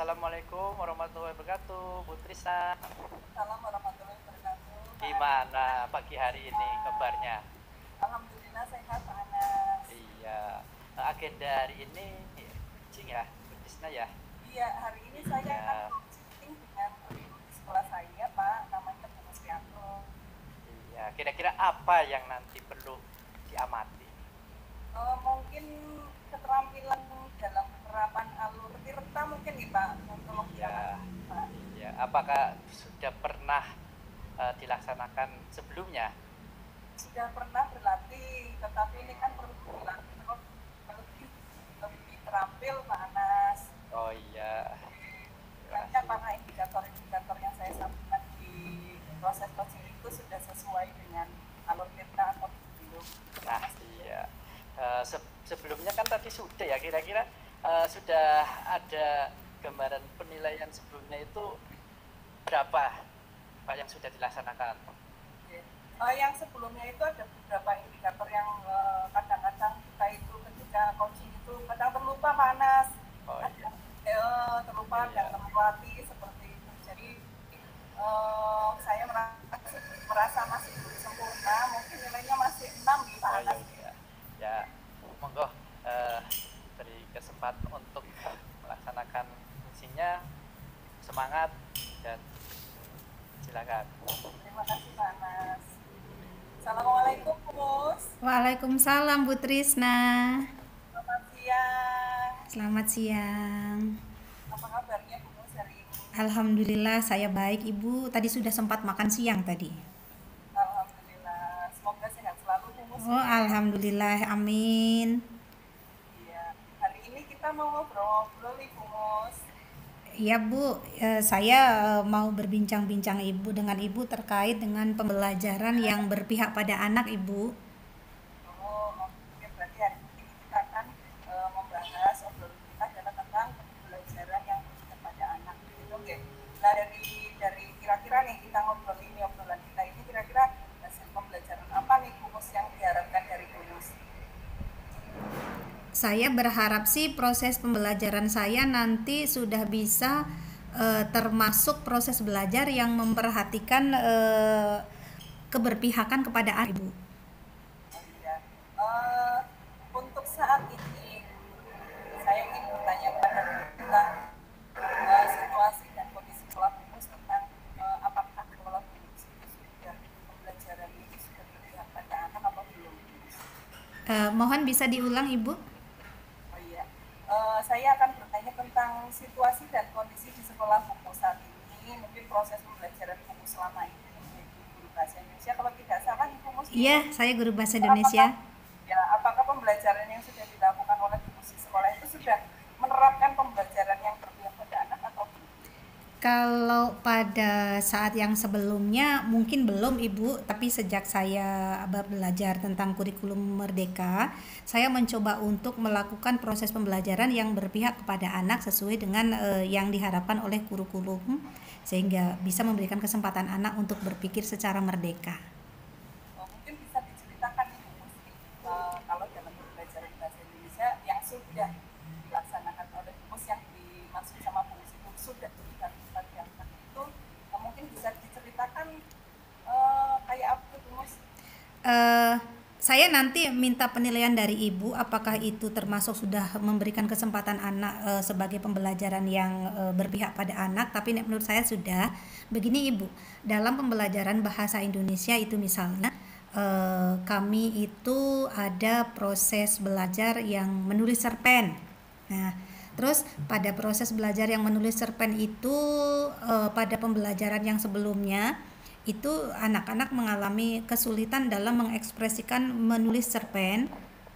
Assalamualaikum warahmatullahi wabarakatuh, Bu Trisna. Salam warahmatullahi wabarakatuh, Pak Gimana Anas. pagi hari ini kabarnya? Alhamdulillah sehat, Pak Anas. Iya, agenda hari ini kucing ya, Bu Trisna ya. Iya, hari ini saya akan Iya, coaching dengan guru di sekolah saya, Pak. Namanya Bu Muslianto. iya. Kira-kira apa yang nanti perlu diamati? Mungkin keterampilan dalam penerapan alur tirta mungkin nih, Pak, untuk Iya, diamati, Pak. iya. Apakah sudah pernah dilaksanakan sebelumnya? Sudah pernah berlatih, tetapi ini kan perlu dilatih terus lebih lebih terampil, Pak Anas. Oh iya, terima Nanti kasih. apakah indikator-indikator yang saya sampaikan di proses coaching itu sudah sesuai dengan alur kita atau belum? Nah, Mas, iya. Sebelumnya kan tadi sudah ya, kira-kira sudah ada gambaran penilaian sebelumnya itu berapa Pak yang sudah dilaksanakan? ya. Yang sebelumnya itu ada beberapa indikator yang kadang-kadang kita itu ketika coaching itu kadang terlupa panas, Oh iya, ada terlupa dan iya, terlatih seperti itu. Jadi saya merasa masih belum sempurna, mungkin nilainya masih 6 di Pak oh iya, Anas. iya. Ya, monggo beri kesempatan untuk melaksanakan fungsinya, semangat dan silakan. Terima kasih Pak Anas. Assalamualaikum Mus. Waalaikumsalam Bu Trisna. Selamat siang. Selamat siang. Apa kabarnya Bu Mus hari ini? Alhamdulillah saya baik Ibu. Tadi sudah sempat makan siang tadi. Alhamdulillah. Semoga sehat selalu Bu Mus Oh ya. alhamdulillah amin. Iya. Hari ini kita mau ngobrol-ngobrol nih Bu Mus. Ya Bu, saya mau berbincang-bincang Ibu dengan Ibu terkait dengan pembelajaran yang berpihak pada anak Ibu. Oke, berarti hari ini kita akan membahas obrolan kita adalah tentang pembelajaran yang kepada anak. Gitu, oke. Nah dari kira-kira nih kita ngobrol ini obrolan kita ini kira-kira hasil pembelajaran apa nih Bu Mus yang diharapkan dari Bu Mus? Saya berharap sih proses pembelajaran saya nanti sudah bisa termasuk proses belajar yang memperhatikan keberpihakan kepada anak Ibu. Oh iya. Eh, untuk saat ini saya ingin bertanya kepada tentang situasi dan kondisi sekolah Bu Mus tentang apakah sekolah Bu Mus itu sudah pembelajaran ini sudah berpihak pada anak atau belum Bu Mus? Mohon bisa diulang Ibu? Oh iya. Saya akan bertanya tentang situasi dan kondisi di sekolah Bu Mus saat ini, mungkin proses pembelajaran Bu Mus selama ini menjadi guru bahasa Indonesia. Kalau tidak salah Bu Mus Iya, ini saya guru bahasa apakah Indonesia. apakah pembelajaran yang sudah dilakukan oleh Bu Mus di sekolah itu sudah menerapkan pembelajaran yang berpihak pada anak atau belum? Kalau pada saat yang sebelumnya mungkin belum Ibu, tapi sejak saya belajar tentang kurikulum Merdeka, saya mencoba untuk melakukan proses pembelajaran yang berpihak kepada anak sesuai dengan yang diharapkan oleh kurikulum sehingga bisa memberikan kesempatan anak untuk berpikir secara merdeka. Mungkin bisa diceritakan nih Bu Mus, kalau dalam pembelajaran bahasa Indonesia yang sudah dilaksanakan oleh Bu Mus yang dimaksud sama Bu Mus itu sudah dilakukan yang itu, mungkin bisa diceritakan kayak apa Bu Mus? eh saya nanti minta penilaian dari Ibu apakah itu termasuk sudah memberikan kesempatan anak sebagai pembelajaran yang berpihak pada anak, tapi menurut saya sudah. Begini Ibu, dalam pembelajaran bahasa Indonesia itu misalnya kami itu ada proses belajar yang menulis cerpen. Nah, terus pada proses belajar yang menulis cerpen itu pada pembelajaran yang sebelumnya itu anak-anak mengalami kesulitan dalam mengekspresikan menulis cerpen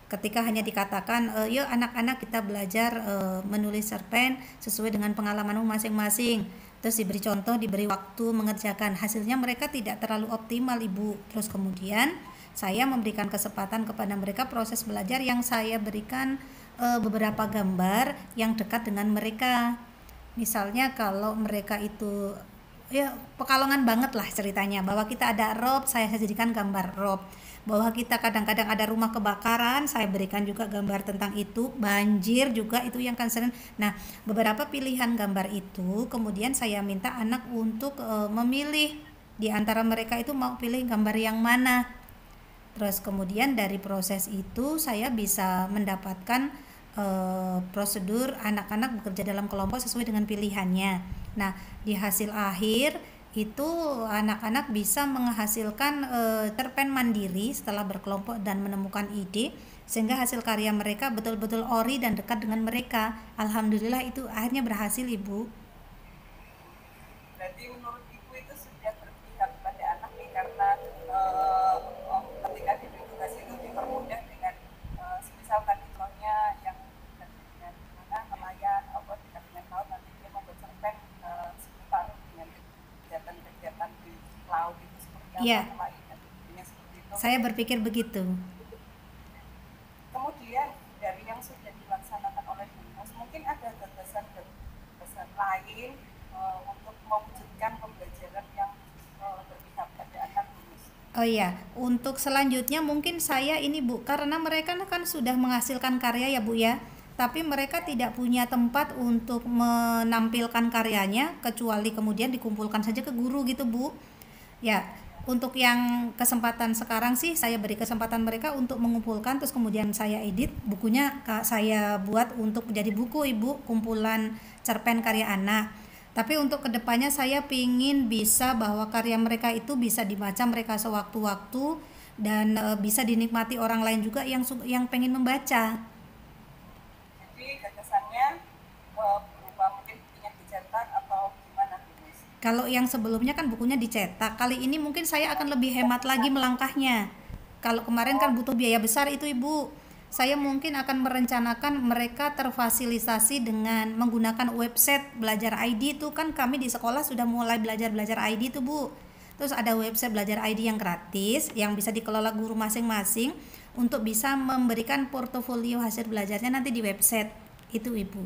ketika hanya dikatakan yuk anak-anak kita belajar menulis cerpen sesuai dengan pengalamanmu masing-masing, terus diberi contoh, diberi waktu mengerjakan, hasilnya mereka tidak terlalu optimal Ibu. Terus kemudian saya memberikan kesempatan kepada mereka proses belajar yang saya berikan beberapa gambar yang dekat dengan mereka. Misalnya kalau mereka itu ya Pekalongan banget lah ceritanya, bahwa kita ada rob, saya jadikan gambar rob. bahwa kita kadang-kadang ada rumah kebakaran, saya berikan juga gambar tentang itu, banjir juga itu yang concern. Nah, beberapa pilihan gambar itu kemudian saya minta anak untuk memilih di antara mereka itu mau pilih gambar yang mana. Terus kemudian dari proses itu saya bisa mendapatkan prosedur anak-anak bekerja dalam kelompok sesuai dengan pilihannya. Nah, di hasil akhir itu anak-anak bisa menghasilkan cerpen mandiri setelah berkelompok dan menemukan ide, sehingga hasil karya mereka betul-betul ori dan dekat dengan mereka. Alhamdulillah itu akhirnya berhasil, Ibu. Berarti menurut Ibu itu sudah berpihak pada anak nih, karena ketika diberi tugas itu dipermudah dengan semisal tadi contohnya yang dengan mana nelayan apa tidak dengan laut, nanti dia membuat cerpen seputar dengan kegiatan-kegiatan di laut itu seperti apa, Iya, nelayan dan sebagainya seperti itu. saya berpikir begitu. Kemudian dari yang sudah dilaksanakan oleh Humas, mungkin ada gagasan lain untuk mewujudkan pembelajaran yang berpihak pada anak Humas. Oh iya, untuk selanjutnya mungkin saya ini Bu, karena mereka kan sudah menghasilkan karya ya Bu ya, tapi mereka tidak punya tempat untuk menampilkan karyanya kecuali kemudian dikumpulkan saja ke guru gitu Bu. Ya, untuk yang kesempatan sekarang sih saya beri kesempatan mereka untuk mengumpulkan, terus kemudian saya edit bukunya, saya buat untuk menjadi buku Ibu, kumpulan cerpen karya anak. Tapi untuk kedepannya saya pingin bisa bahwa karya mereka itu bisa dibaca mereka sewaktu-waktu dan bisa dinikmati orang lain juga yang pengen membaca. Jadi gagasannya berupa mungkin bukunya dicetak atau gimana Humas? Kalau yang sebelumnya kan bukunya dicetak, kali ini mungkin saya akan lebih hemat lagi melangkahnya. Kalau kemarin kan butuh biaya besar itu Ibu. Saya mungkin akan merencanakan mereka terfasilitasi dengan menggunakan website belajar ID itu, kan kami di sekolah sudah mulai belajar ID itu Bu. Terus ada website belajar ID yang gratis yang bisa dikelola guru masing-masing untuk bisa memberikan portofolio hasil belajarnya nanti di website itu Ibu.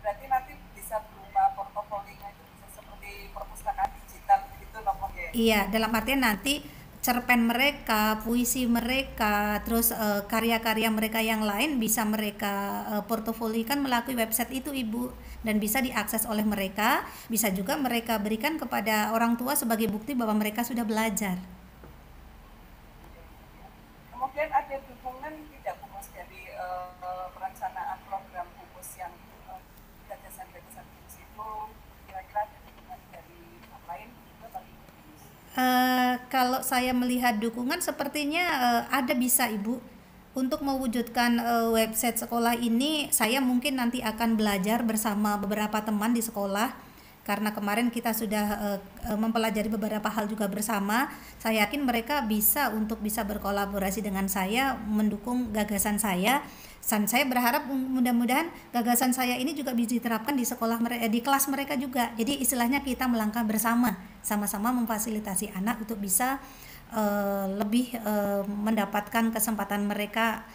Berarti nanti bisa berupa portofolionya itu bisa seperti perpustakaan digital gitu loh ya. Iya, dalam artian nanti cerpen mereka, puisi mereka, terus karya-karya mereka yang lain bisa mereka portofolikan melalui website itu Ibu, dan bisa diakses oleh mereka, bisa juga mereka berikan kepada orang tua sebagai bukti bahwa mereka sudah belajar. Kemudian ada dukungan tidak Humas dari perencanaan program Humas yang gagasan-gagasan Humas itu, kira-kira ada dukungan dari yang lain juga bagi Humas? Kalau saya melihat dukungan sepertinya ada bisa Ibu. Untuk mewujudkan website sekolah ini saya mungkin nanti akan belajar bersama beberapa teman di sekolah, karena kemarin kita sudah mempelajari beberapa hal juga bersama. Saya yakin mereka bisa untuk bisa berkolaborasi dengan saya mendukung gagasan saya, dan saya berharap mudah-mudahan gagasan saya ini juga bisa diterapkan di sekolah di kelas mereka juga. Jadi istilahnya kita melangkah bersama, sama-sama memfasilitasi anak untuk bisa lebih mendapatkan kesempatan mereka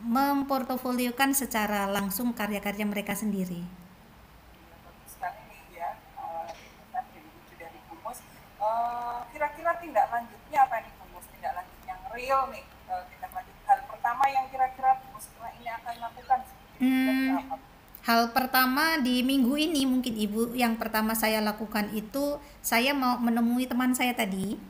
memportofoliokan secara langsung karya-karya mereka sendiri. Bagus sekali nih ya, dari wujud dari Humas. Kira-kira tindak lanjutnya apa nih Humas? Tindak lanjut yang real nih, tindak lanjut hal pertama yang kira-kira Humas setelah ini akan lakukan seperti kira-kira apa? Hal pertama di minggu ini mungkin Ibu, yang pertama saya lakukan itu saya mau menemui teman saya tadi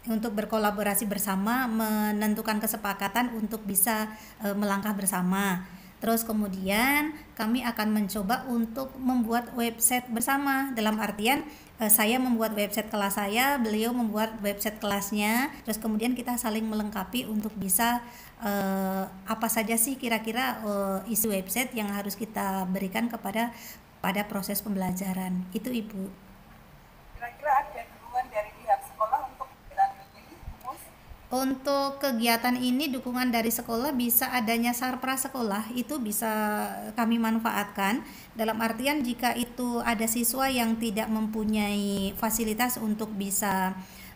untuk berkolaborasi bersama, menentukan kesepakatan untuk bisa melangkah bersama. Terus kemudian kami akan mencoba untuk membuat website bersama, dalam artian saya membuat website kelas saya, beliau membuat website kelasnya, terus kemudian kita saling melengkapi untuk bisa apa saja sih kira-kira isi website yang harus kita berikan pada proses pembelajaran itu Ibu. Kira-kira ada dukungan dari pihak sekolah untuk kegiatan ini Humas? Untuk kegiatan ini dukungan dari sekolah bisa adanya sarpra sekolah, itu bisa kami manfaatkan, dalam artian jika itu ada siswa yang tidak mempunyai fasilitas untuk bisa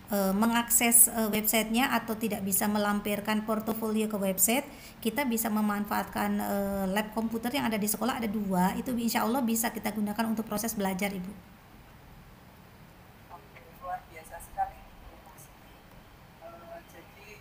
mengakses websitenya atau tidak bisa melampirkan portofolio ke website, kita bisa memanfaatkan lab komputer yang ada di sekolah, ada 2, itu insya Allah bisa kita gunakan untuk proses belajar Ibu. Oke, luar biasa sekali Humas. Jadi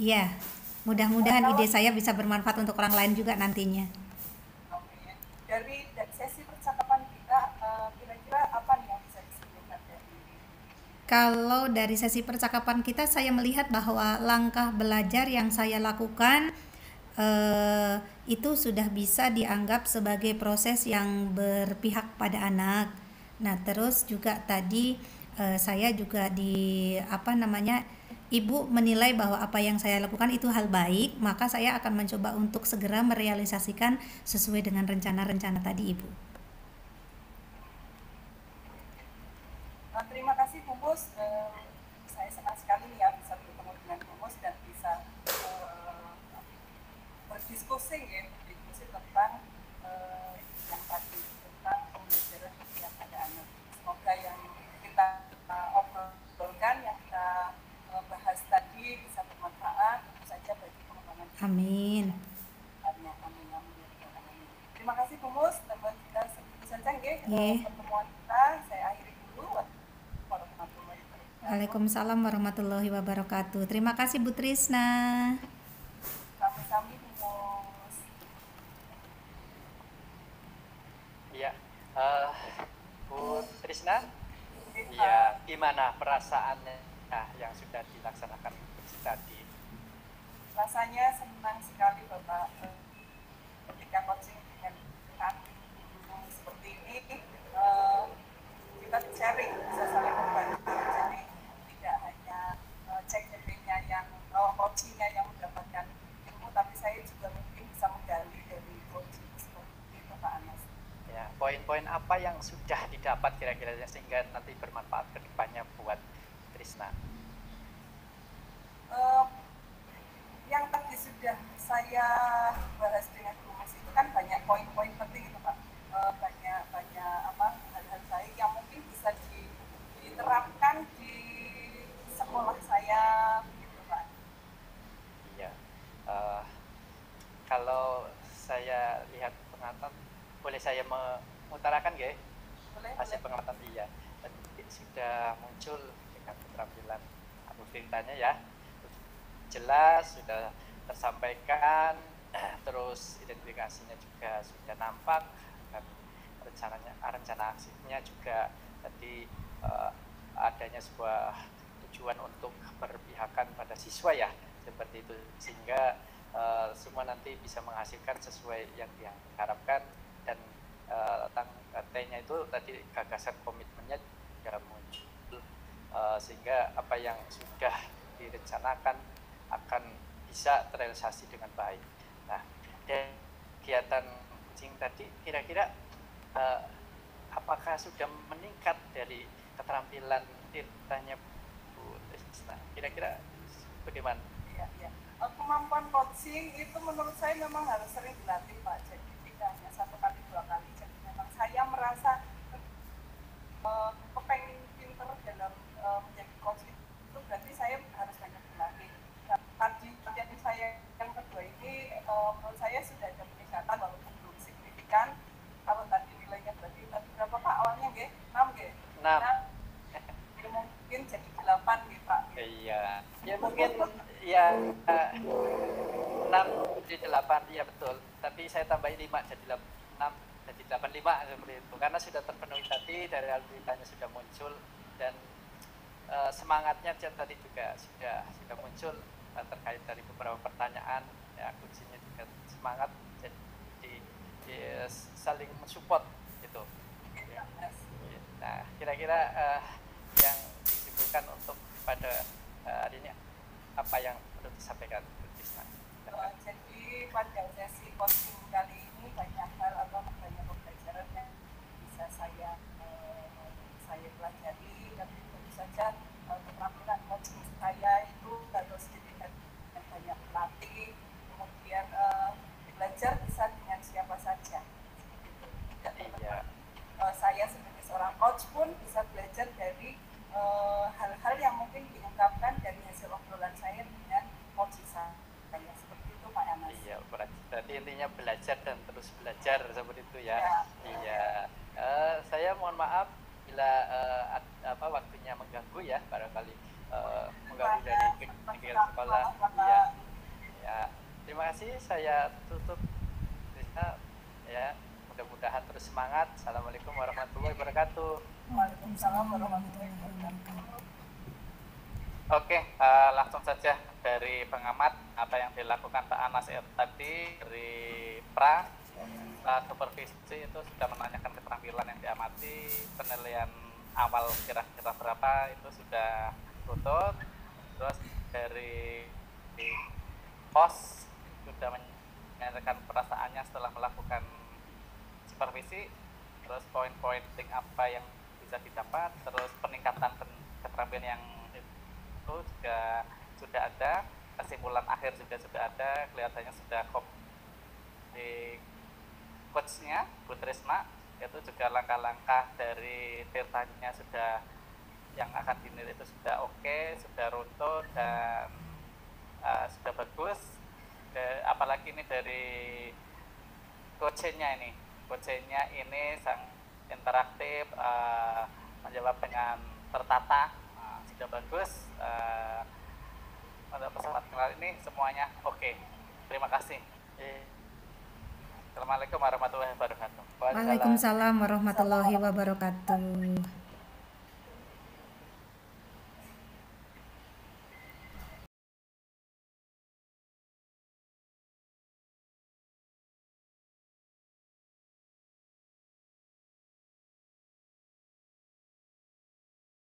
Iya, mudah-mudahan Kalau ide saya bisa bermanfaat untuk orang lain juga nantinya. oke, ya. Dari sesi percakapan kita, kira-kira apa nih yang bisa disimpulkan dari Kalau dari sesi percakapan kita, saya melihat bahwa langkah belajar yang saya lakukan itu sudah bisa dianggap sebagai proses yang berpihak pada anak. Nah, terus juga tadi saya juga di apa namanya, ibu menilai bahwa apa yang saya lakukan itu hal baik, maka saya akan mencoba untuk segera merealisasikan sesuai dengan rencana-rencana tadi, ibu. Terima kasih Bu Mus. Saya senang sekali nih ya bisa bertemu dengan Bu Mus dan bisa berdiskusi ya, berdiskusi tentang yang tadi tentang pembelajaran usia pada anak. Semoga yang kita obrolkan, yang kita bahas tadi bisa bermanfaat tentu saja bagi pengembangan Amin. amin, amin, amin, amin. Terima kasih Bu Mus, teman kita segitu saja nggih Nggih. pertemuan kita. Saya akhiri dulu. Warahmatullahi wabarakatuh. Waalaikumsalam warahmatullahi wabarakatuh. Terima kasih Bu Trisna. Sami-sami Bu Mus. Iya, eh, Bu Trisna, Kita iya, gimana perasaannya yang sudah dilaksanakan tadi? rasanya senang sekali Bapak ketika coaching dengan guru seperti ini, kita sharing bisa saling membantu, jadi tidak hanya CGP-nya yang coaching-nya yang mendapatkan ilmu, tapi saya juga mungkin bisa menggali dari coaching seperti itu Pak Anas. Ya, poin-poin apa yang sudah didapat kira-kira sehingga nanti bermanfaat ke depannya buat Trisna? Eh, yang tadi sudah saya bahas dengan Bu Mas itu kan banyak poin-poin penting itu Pak. Banyak banyak apa hal-hal baik yang mungkin bisa diterapkan di sekolah saya gitu Pak. Iya, eh, kalau saya lihat pengamatan, boleh saya mengutarakan ya Boleh, hasil boleh. pengamatan? Iya, tadi sudah muncul dengan keterampilan atau ceritanya ya, jelas sudah tersampaikan, terus identifikasinya juga sudah nampak, dan rencana aksinya juga tadi adanya sebuah tujuan untuk berpihakan pada siswa ya, seperti itu, sehingga semua nanti bisa menghasilkan sesuai yang diharapkan. Dan T-nya itu tadi gagasan komitmennya juga muncul, sehingga apa yang sudah direncanakan akan bisa terrealisasi dengan baik. Nah, dan kegiatan coaching tadi kira-kira apakah sudah meningkat dari keterampilan tirtanya Bu Trisna? Kira-kira bagaimana? Iya, iya. Kemampuan coaching itu menurut saya memang harus sering dilatih Pak. Jadi tidak hanya 1 kali 2 kali. Jadi memang saya merasa kepengen pinter dalam menjadi coach itu berarti saya harus banyak berlatih. Nah, tadi yang saya yang kedua ini menurut saya sudah ada peningkatan walaupun belum signifikan. Kalau tadi nilainya berarti tadi berapa Pak awalnya nggih? 6 nggih? 6. Ya, mungkin jadi 8 nih Pak. Iya, ya mungkin ya 6 jadi 8, iya betul. Tapi saya tambahin 5 jadi 6 jadi 85 seperti itu. Karena sudah terpenuhi tadi, dari algoritmanya sudah muncul, dan semangatnya tadi juga sudah muncul terkait dari beberapa pertanyaan, ya kuncinya juga semangat, jadi saling mensupport gitu. Nah, kira-kira yang disimpulkan untuk pada hari ini apa yang perlu disampaikan Bu Trisna? Jadi pada sesi coaching kali ini banyak hal atau banyak pembelajaran yang bisa saya pelajari, dan tentu saja keterampilan coaching saya itu harus dilihat dengan banyak pelatih, kemudian belajar bisa dengan siapa saja. Iya. Saya sebagai seorang coach pun bisa belajar dari hal-hal yang mungkin diungkapkan dari hasil obrolan saya dengan coach saya, seperti itu Pak Anas. Iya, berarti intinya belajar dan terus belajar seperti itu ya. Ya. Iya. Saya mohon maaf bila waktunya mengganggu ya, barangkali mengganggu dari kegiatan sekolah. Iya. Terima kasih, saya tutup bisa ya. Mudah-mudahan terus semangat. Assalamualaikum warahmatullahi wabarakatuh. Waalaikumsalam warahmatullahi wabarakatuh. Oke, langsung saja dari pengamat apa yang dilakukan Pak Anas tadi dari pra supervisi itu sudah menanyakan keterampilan yang diamati, penilaian awal kira-kira berapa itu sudah tutup. Terus dari pos sudah menyatakan perasaannya setelah melakukan supervisi, terus poin-poin apa yang bisa didapat, terus peningkatan keterampilan yang itu juga sudah ada, kesimpulan akhir juga sudah ada, kelihatannya sudah di coachnya Bu Trisma itu juga langkah-langkah dari tirtanya sudah yang akan dinilai itu sudah oke, sudah runtun dan sudah bagus. Apalagi ini dari coachnya ini sang interaktif, menjawab dengan tertata, sudah bagus. Untuk pesawat kenal ini semuanya oke. Terima kasih. Assalamualaikum warahmatullahi wabarakatuh. Waalaikumsalam warahmatullahi wabarakatuh.